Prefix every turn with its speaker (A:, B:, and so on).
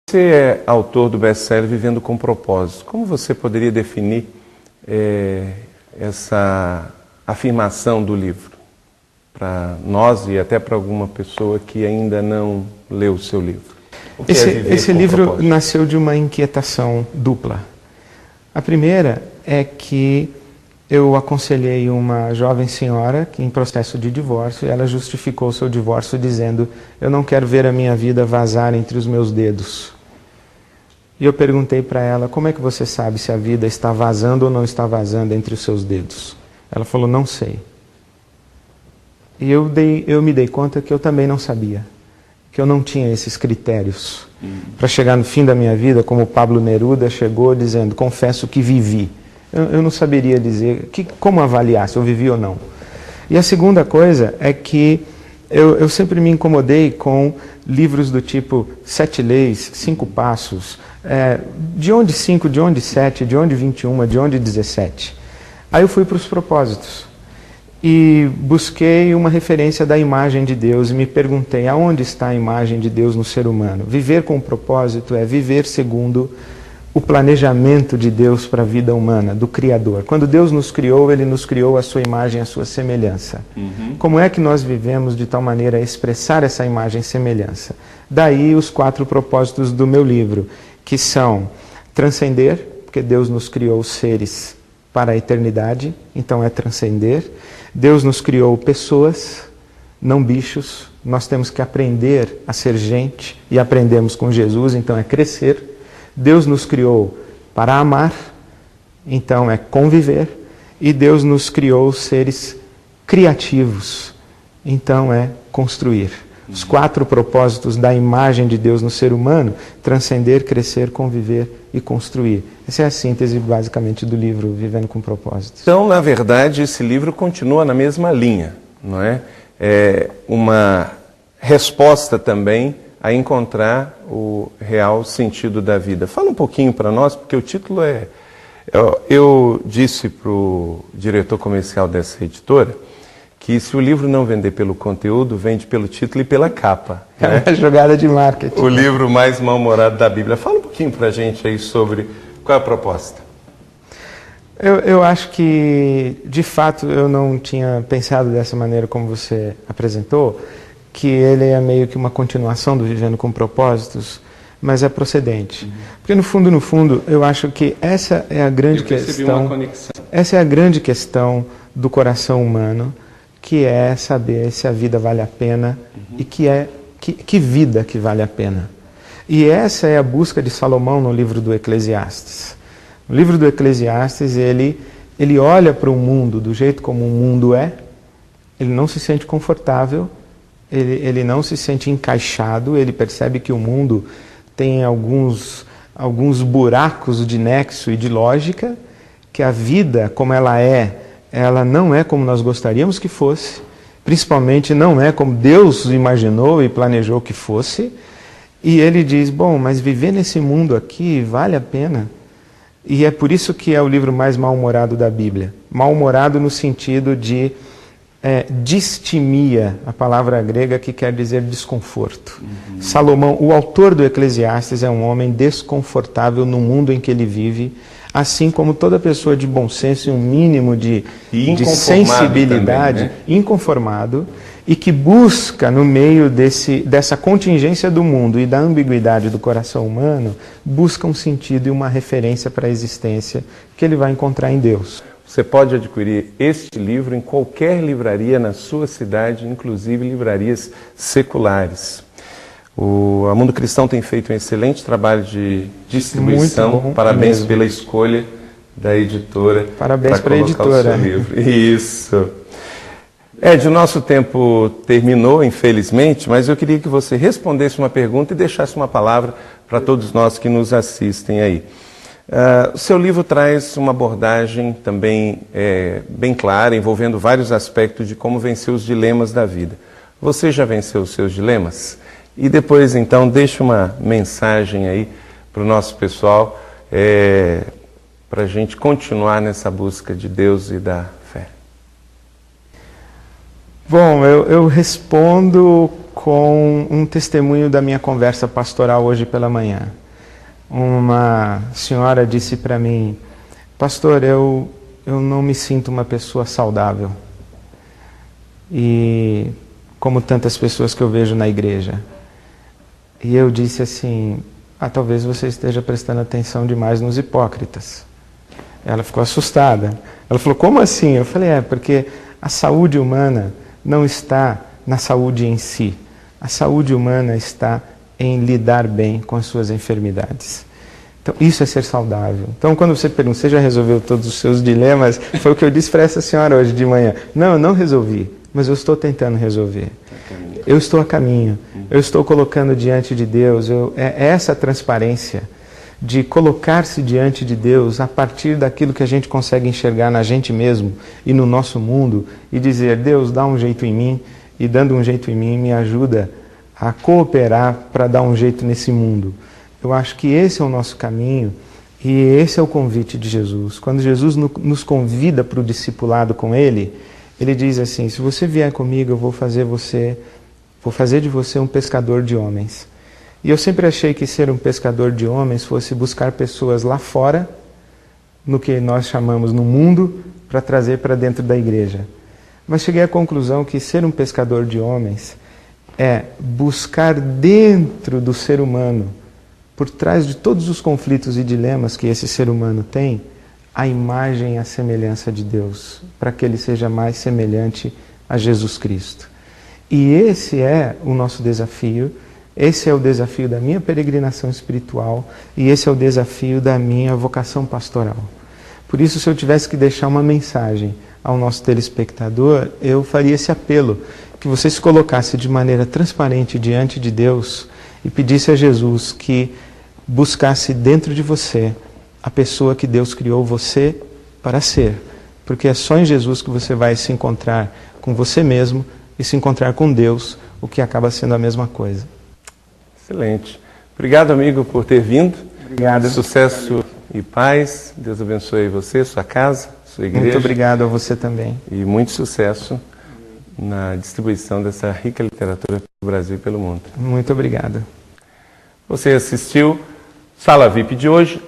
A: Você é autor do best-seller Vivendo com Propósito. Como você poderia definir essa afirmação do livro para nós e até para alguma pessoa que ainda não leu o seu livro?
B: Esse livro nasceu de uma inquietação dupla. A primeira é que eu aconselhei uma jovem senhora que em processo de divórcio, e ela justificou seu divórcio dizendo: eu não quero ver a minha vida vazar entre os meus dedos. E eu perguntei para ela: como é que você sabe se a vida está vazando ou não está vazando entre os seus dedos? Ela falou: não sei. E eu me dei conta que eu também não sabia, que eu não tinha esses critérios para chegar no fim da minha vida, como Pablo Neruda chegou dizendo: confesso que vivi. Eu não saberia dizer como avaliar se eu vivi ou não. E a segunda coisa é que eu sempre me incomodei com livros do tipo 7 leis, 5 passos, de onde 5, de onde 7, de onde 21, de onde 17. Aí eu fui para os propósitos e busquei uma referência da imagem de Deus e me perguntei: aonde está a imagem de Deus no ser humano? Viver com propósito é viver segundo o planejamento de Deus para a vida humana, do Criador. Quando Deus nos criou, Ele nos criou à sua imagem, à sua semelhança. Como é que nós vivemos de tal maneira a expressar essa imagem e semelhança? Daí os 4 propósitos do meu livro, que são transcender, porque Deus nos criou seres para a eternidade, então é transcender. Deus nos criou pessoas, não bichos. Nós temos que aprender a ser gente, e aprendemos com Jesus, então é crescer. Deus nos criou para amar, então é conviver, e Deus nos criou seres criativos, então é construir. Os 4 propósitos da imagem de Deus no ser humano: transcender, crescer, conviver e construir. Essa é a síntese basicamente do livro Vivendo com Propósito.
A: Então, na verdade, esse livro continua na mesma linha, não é? É uma resposta também a encontrar o real sentido da vida. Fala um pouquinho para nós, porque o título é... Eu disse para o diretor comercial dessa editora que se o livro não vender pelo conteúdo, vende pelo título e pela capa.
B: É uma jogada de marketing.
A: O livro mais mal-humorado da Bíblia. Fala um pouquinho para a gente aí sobre qual é a proposta.
B: Eu acho que, de fato, eu não tinha pensado dessa maneira como você apresentou, que ele é meio que uma continuação do Vivendo com Propósitos, mas é procedente. Porque no fundo, eu acho que essa é a grande questão. Essa é a grande questão do coração humano, que é saber se a vida vale a pena e que vida que vale a pena. E essa é a busca de Salomão no livro do Eclesiastes. No livro do Eclesiastes, ele olha para o mundo do jeito como o mundo é, ele não se sente confortável, ele não se sente encaixado, ele percebe que o mundo tem alguns buracos de nexo e de lógica, que a vida como ela não é como nós gostaríamos que fosse, principalmente não é como Deus imaginou e planejou que fosse, e ele diz: bom, mas viver nesse mundo aqui vale a pena? E é por isso que é o livro mais mal-humorado da Bíblia. Mal-humorado no sentido de distimia, a palavra grega que quer dizer desconforto. Salomão, o autor do Eclesiastes, é um homem desconfortável no mundo em que ele vive, assim como toda pessoa de bom senso e um mínimo de sensibilidade, também, né? Inconformado, e que busca, no meio dessa contingência do mundo e da ambiguidade do coração humano, busca um sentido e uma referência para a existência que ele vai encontrar em Deus.
A: Você pode adquirir este livro em qualquer livraria na sua cidade, inclusive livrarias seculares. A Mundo Cristão tem feito um excelente trabalho de distribuição. Muito bom, parabéns pela escolha da editora.
B: Parabéns para a editora.
A: O seu livro. Isso. Ed, o nosso tempo terminou, infelizmente, mas eu queria que você respondesse uma pergunta e deixasse uma palavra para todos nós que nos assistem aí. O seu livro traz uma abordagem também bem clara, envolvendo vários aspectos de como vencer os dilemas da vida. Você já venceu os seus dilemas? E depois, então, deixa uma mensagem aí para o nosso pessoal, para a gente continuar nessa busca de Deus e da fé.
B: Bom, eu respondo com um testemunho da minha conversa pastoral hoje pela manhã. Uma senhora disse para mim: pastor, eu não me sinto uma pessoa saudável. E como tantas pessoas que eu vejo na igreja. E eu disse assim: talvez você esteja prestando atenção demais nos hipócritas. Ela ficou assustada. Ela falou: como assim? Eu falei: porque a saúde humana não está na saúde em si. A saúde humana está em lidar bem com as suas enfermidades. Então, isso é ser saudável. Então, quando você pergunta, você já resolveu todos os seus dilemas? Foi o que eu disse para essa senhora hoje de manhã. Não, eu não resolvi, mas eu estou tentando resolver. Eu estou a caminho. Eu estou colocando diante de Deus. É essa transparência de colocar-se diante de Deus a partir daquilo que a gente consegue enxergar na gente mesmo e no nosso mundo e dizer: Deus, dá um jeito em mim, e dando um jeito em mim me ajuda a cooperar para dar um jeito nesse mundo. Eu acho que esse é o nosso caminho e esse é o convite de Jesus. Quando Jesus nos convida para o discipulado com Ele, Ele diz assim: se você vier comigo, eu vou fazer de você um pescador de homens. E eu sempre achei que ser um pescador de homens fosse buscar pessoas lá fora, no que nós chamamos no mundo, para trazer para dentro da igreja. Mas cheguei à conclusão que ser um pescador de homens é buscar dentro do ser humano, por trás de todos os conflitos e dilemas que esse ser humano tem, a imagem e a semelhança de Deus, para que ele seja mais semelhante a Jesus Cristo. E esse é o nosso desafio, esse é o desafio da minha peregrinação espiritual e esse é o desafio da minha vocação pastoral. Por isso, se eu tivesse que deixar uma mensagem ao nosso telespectador, eu faria esse apelo, que você se colocasse de maneira transparente diante de Deus e pedisse a Jesus que buscasse dentro de você a pessoa que Deus criou você para ser. Porque é só em Jesus que você vai se encontrar com você mesmo e se encontrar com Deus, o que acaba sendo a mesma coisa.
A: Excelente. Obrigado, amigo, por ter vindo.
B: Obrigado.
A: Sucesso e paz. Deus abençoe você, sua casa, sua igreja.
B: Muito obrigado a você também.
A: E muito sucesso na distribuição dessa rica literatura pelo Brasil e pelo mundo.
B: Muito obrigado.
A: Você assistiu Sala VIP de hoje.